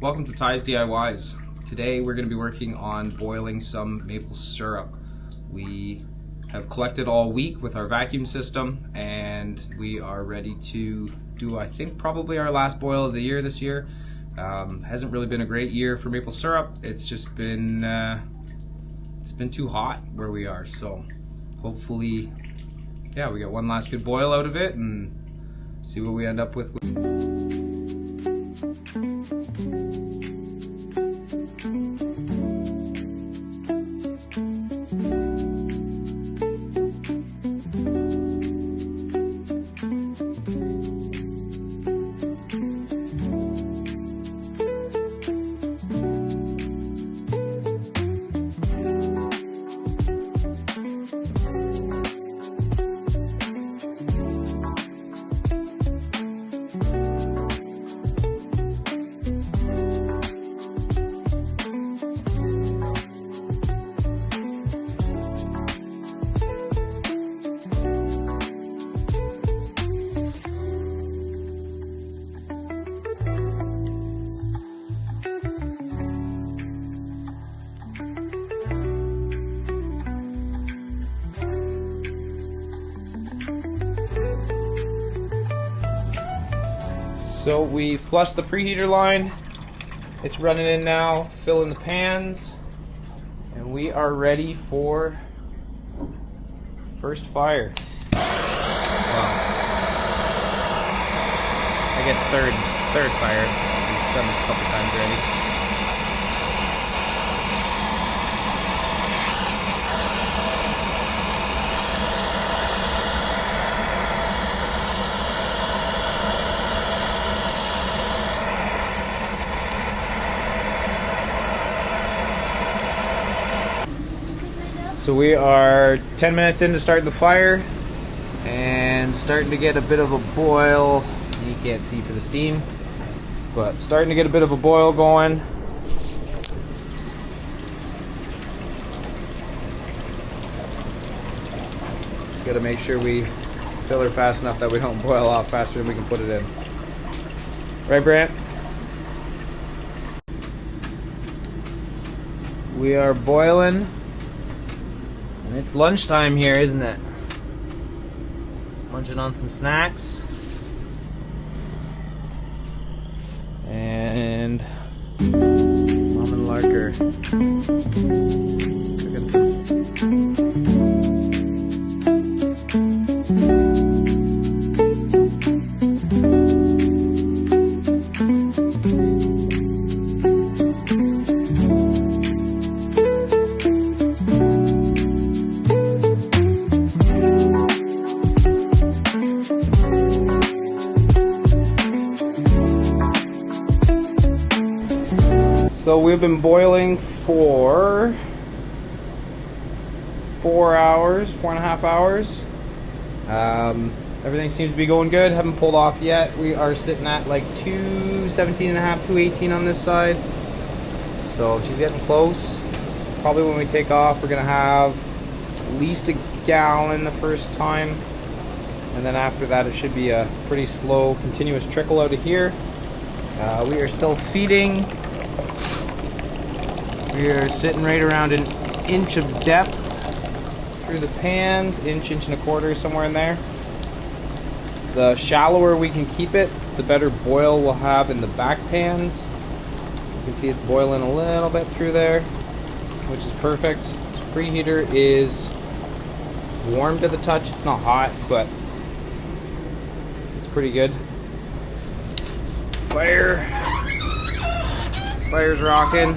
Welcome to Ty's DIYs. Today we're going to be working on boiling some maple syrup. We have collected all week with our vacuum system and we are ready to do, I think, probably our last boil of the year this year. Hasn't really been a great year for maple syrup. It's just been it's been too hot where we are, so hopefully, yeah, we get one last good boil out of it and see what we end up with. So we flushed the preheater line, it's running in now, filling the pans, and we are ready for first fire. Well, I guess third fire. We've done this a couple times already. So we are 10 minutes in to start the fire and starting to get a bit of a boil. You can't see for the steam, but starting to get a bit of a boil going. Just got to make sure we fill her fast enough that we don't boil off faster than we can put it in. Right, Brant? We are boiling. And it's lunchtime here, isn't it? Munching on some snacks. And Mom and Larker cooking some. So we've been boiling for 4 hours, 4.5 hours. Everything seems to be going good. Haven't pulled off yet. We are sitting at like 217.5, 218 on this side. So she's getting close. Probably when we take off, we're gonna have at least a gallon the first time. And then after that, it should be a pretty slow, continuous trickle out of here. We are still feeding. We are sitting right around an inch of depth through the pans, inch and a quarter, somewhere in there. The shallower we can keep it, the better boil we'll have in the back pans. You can see it's boiling a little bit through there, which is perfect. This preheater is warm to the touch. It's not hot, but it's pretty good. Fire's rocking.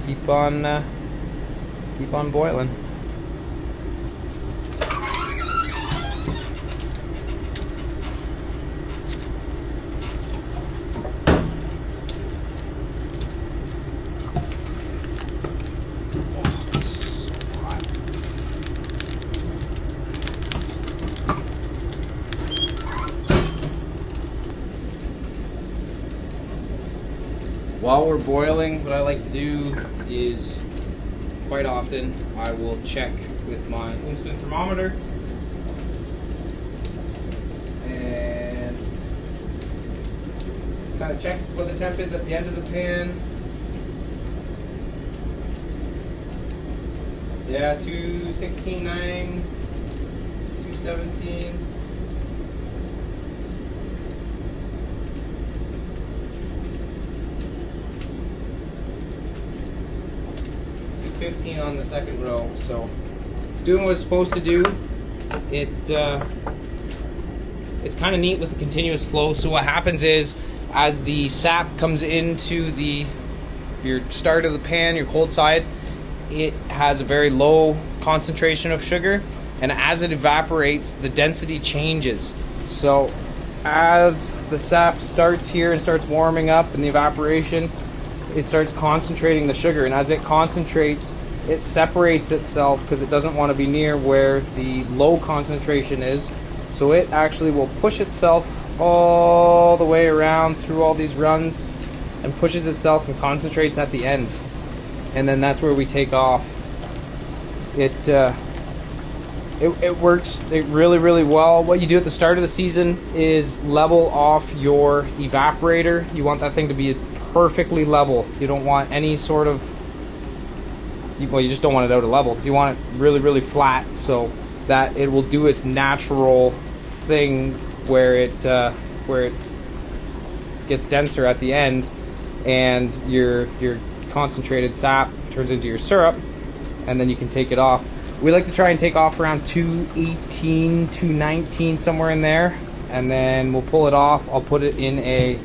Keep on boiling. While we're boiling, what I like to do is, quite often, I will check with my instant thermometer. And kind of check what the temp is at the end of the pan. Yeah, 216.9, 217. $2.15 on the second row, so it's doing what it's supposed to do. It's kind of neat with the continuous flow. So what happens is, as the sap comes into your start of the pan, your cold side, it has a very low concentration of sugar, and as it evaporates, the density changes. So as the sap starts here and starts warming up in the evaporation, it starts concentrating the sugar, and as it concentrates, it separates itself because it doesn't want to be near where the low concentration is. So it actually will push itself all the way around through all these runs and pushes itself and concentrates at the end. And then that's where we take off. It works really, really well. What you do at the start of the season is level off your evaporator. You want that thing to be perfectly level. You don't want any sort of, well, you just don't want it out of level. You want it really, really flat so that it will do its natural thing where it gets denser at the end, and your concentrated sap turns into your syrup, and then you can take it off. We like to try and take off around 218, 219, somewhere in there, and then we'll pull it off. I'll put it in a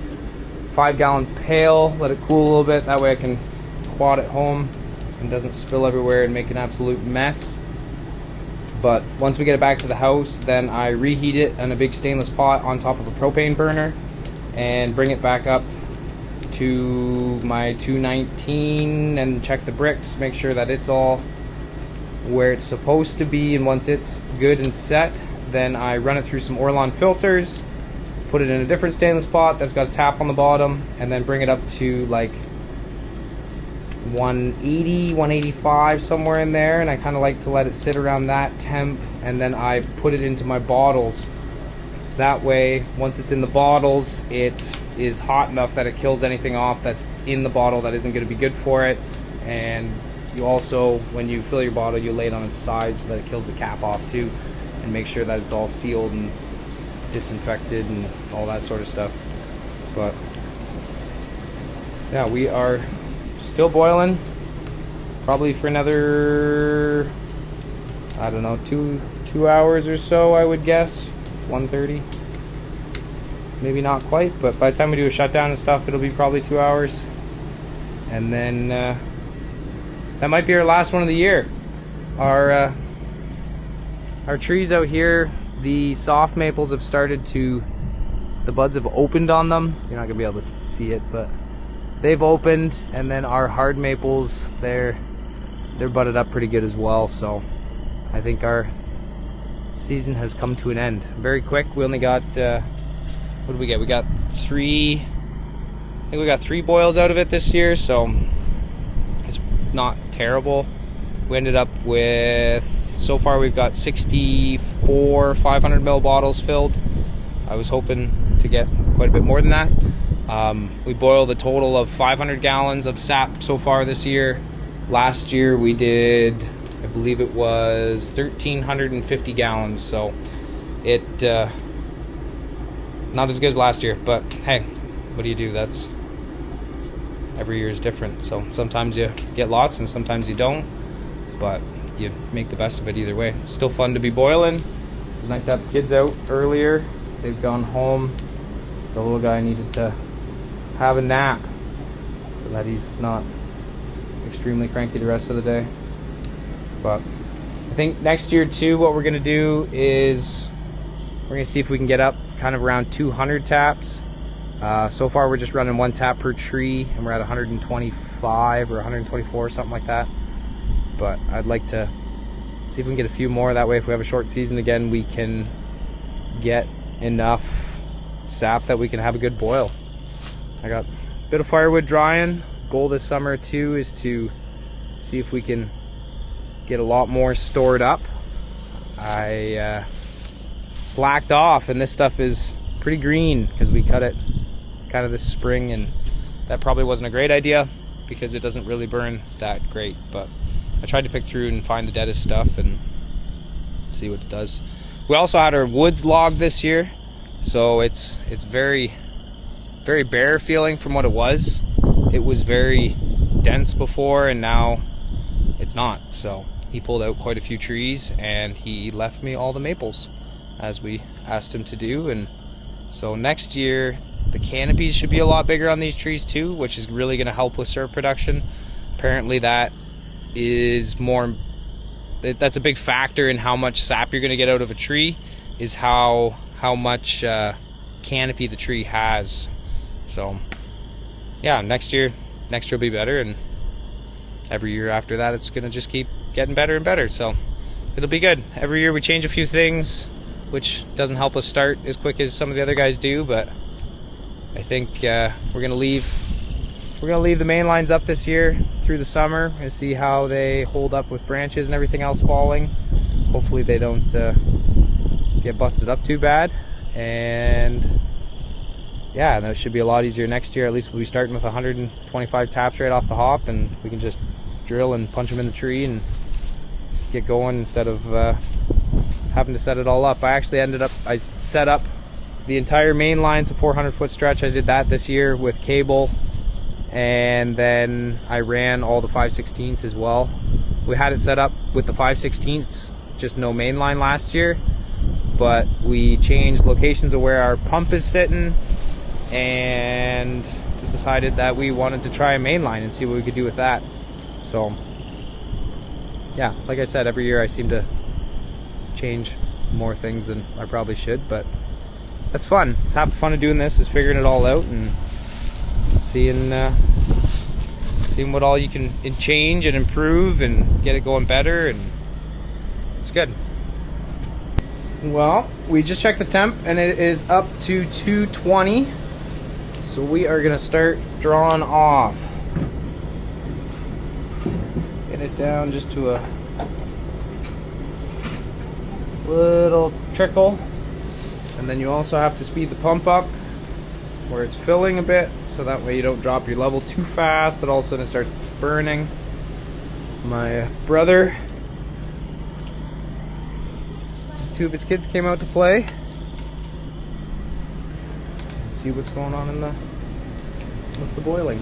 5-gallon pail, let it cool a little bit, that way I can quad it home and doesn't spill everywhere and make an absolute mess. But once we get it back to the house, then I reheat it in a big stainless pot on top of a propane burner and bring it back up to my 219 and check the bricks, make sure that it's all where it's supposed to be. And once it's good and set, then I run it through some Orlon filters, put it in a different stainless pot that's got a tap on the bottom, and then bring it up to like 180, 185, somewhere in there. And I kind of like to let it sit around that temp, and then I put it into my bottles. That way, once it's in the bottles, it is hot enough that it kills anything off that's in the bottle that isn't going to be good for it. And you also, when you fill your bottle, you lay it on its side so that it kills the cap off too, and make sure that it's all sealed and disinfected and all that sort of stuff. But yeah, we are still boiling, probably for another, I don't know, two hours or so, I would guess. It's 1:30, maybe not quite, but by the time we do a shutdown and stuff, it'll be probably 2 hours. And then that might be our last one of the year. Our trees out here, the soft maples have started to, the buds have opened on them. You're not gonna be able to see it, but they've opened. And then our hard maples, they're budded up pretty good as well. So I think our season has come to an end very quick. We only got what did we get? We got three boils out of it this year, so it's not terrible. We ended up with, so far we've got 64 500 ml bottles filled. I was hoping to get quite a bit more than that. We boiled a total of 500 gallons of sap so far this year. Last year we did, I believe it was 1,350 gallons, so it not as good as last year, but hey, what do you do? That's, every year is different. So sometimes you get lots and sometimes you don't, but you make the best of it either way. Still fun to be boiling. It was nice to have the kids out earlier. They've gone home. The little guy needed to have a nap so that he's not extremely cranky the rest of the day. But I think next year too, what we're gonna do is we're gonna see if we can get up kind of around 200 taps. So far we're just running 1 tap per tree, and we're at 125 or 124, something like that. But I'd like to see if we can get a few more. That way, if we have a short season again, we can get enough sap that we can have a good boil. I got a bit of firewood drying. Goal this summer too is to see if we can get a lot more stored up. I slacked off, and this stuff is pretty green because we cut it kind of this spring, and that probably wasn't a great idea because it doesn't really burn that great. But I tried to pick through and find the deadest stuff and see what it does. We also had our woods logged this year, so it's very, very bare feeling from what it was. It was very dense before, and now it's not. So he pulled out quite a few trees, and he left me all the maples as we asked him to do. And so next year the canopies should be a lot bigger on these trees too, which is really going to help with syrup production. Apparently that is more, that's a big factor in how much sap you're going to get out of a tree, is how much canopy the tree has. So yeah, next year will be better, and every year after that it's going to just keep getting better and better. So it'll be good. Every year we change a few things, which doesn't help us start as quick as some of the other guys do, but I think we're gonna leave the main lines up this year through the summer and see how they hold up with branches and everything else falling. Hopefully they don't get busted up too bad, and yeah, that should be a lot easier next year. At least we'll be starting with 125 taps right off the hop, and we can just drill and punch them in the tree and get going instead of having to set it all up. I set up the entire main line, so 400-foot stretch. I did that this year with cable, and then I ran all the 5/16ths as well. We had it set up with the 5/16ths, just no main line last year, but we changed locations of where our pump is sitting and just decided that we wanted to try a main line and see what we could do with that. So yeah, like I said, every year I seem to change more things than I probably should, but that's fun. It's half the fun of doing this, is figuring it all out and seeing what all you can change and improve and get it going better, and it's good. Well, we just checked the temp and it is up to 220, so we are gonna start drawing off. Get it down just to a little trickle, and then you also have to speed the pump up where it's filling a bit, so that way you don't drop your level too fast that all of a sudden it starts burning. My brother, two of his kids came out to play. See what's going on with the boiling.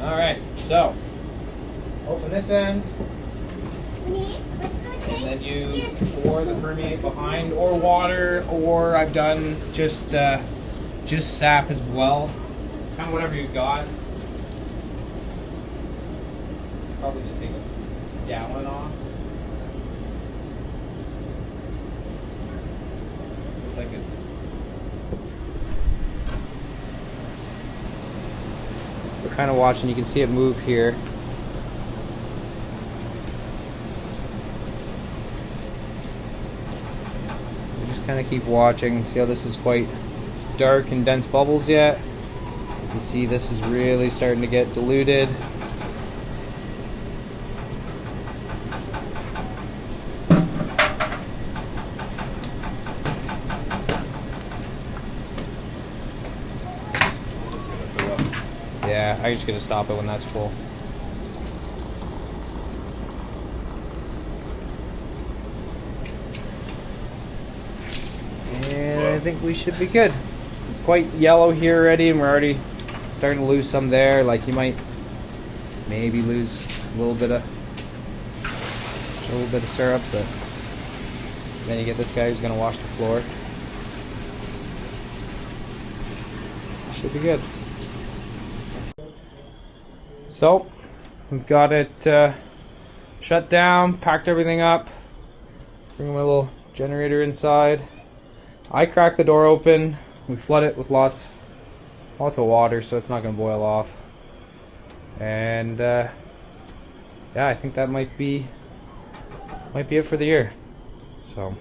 Alright, so open this end, and then you pour the permeate behind, or water, or I've done just sap as well, kind of whatever you've got. Probably just take a gallon off. Looks like it. We're kind of watching, you can see it move here. So just kind of keep watching, see how this is quite dark and dense bubbles yet. You can see this is really starting to get diluted. Yeah, I'm just gonna stop it when that's full. And I think we should be good. It's quite yellow here already, and we're already Starting to lose some there. Like you might maybe lose a little bit of syrup, but then you get this guy who's going to wash the floor. Should be good. So we've got it shut down, packed everything up. Bring my little generator inside. I crack the door open. We flood it with lots of water, so it's not going to boil off. And yeah, I think that might be it for the year. So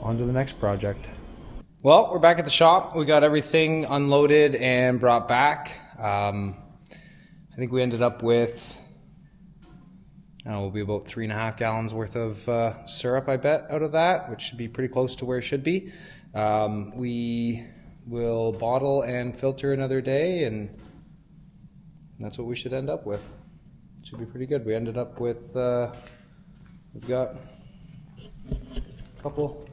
on to the next project. Well, we're back at the shop. We got everything unloaded and brought back. I think we ended up with, I don't know, it'll be about 3.5 gallons worth of syrup, I bet, out of that, which should be pretty close to where it should be. We will bottle and filter another day, and that's what we should end up with. It should be pretty good. We ended up with, we've got a couple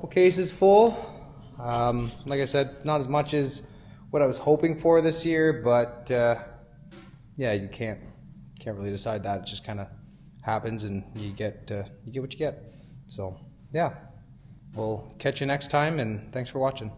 cases full. Like I said, not as much as what I was hoping for this year, but yeah, you can't really decide that. It just kind of happens, and you get what you get. So yeah, we'll catch you next time, and thanks for watching.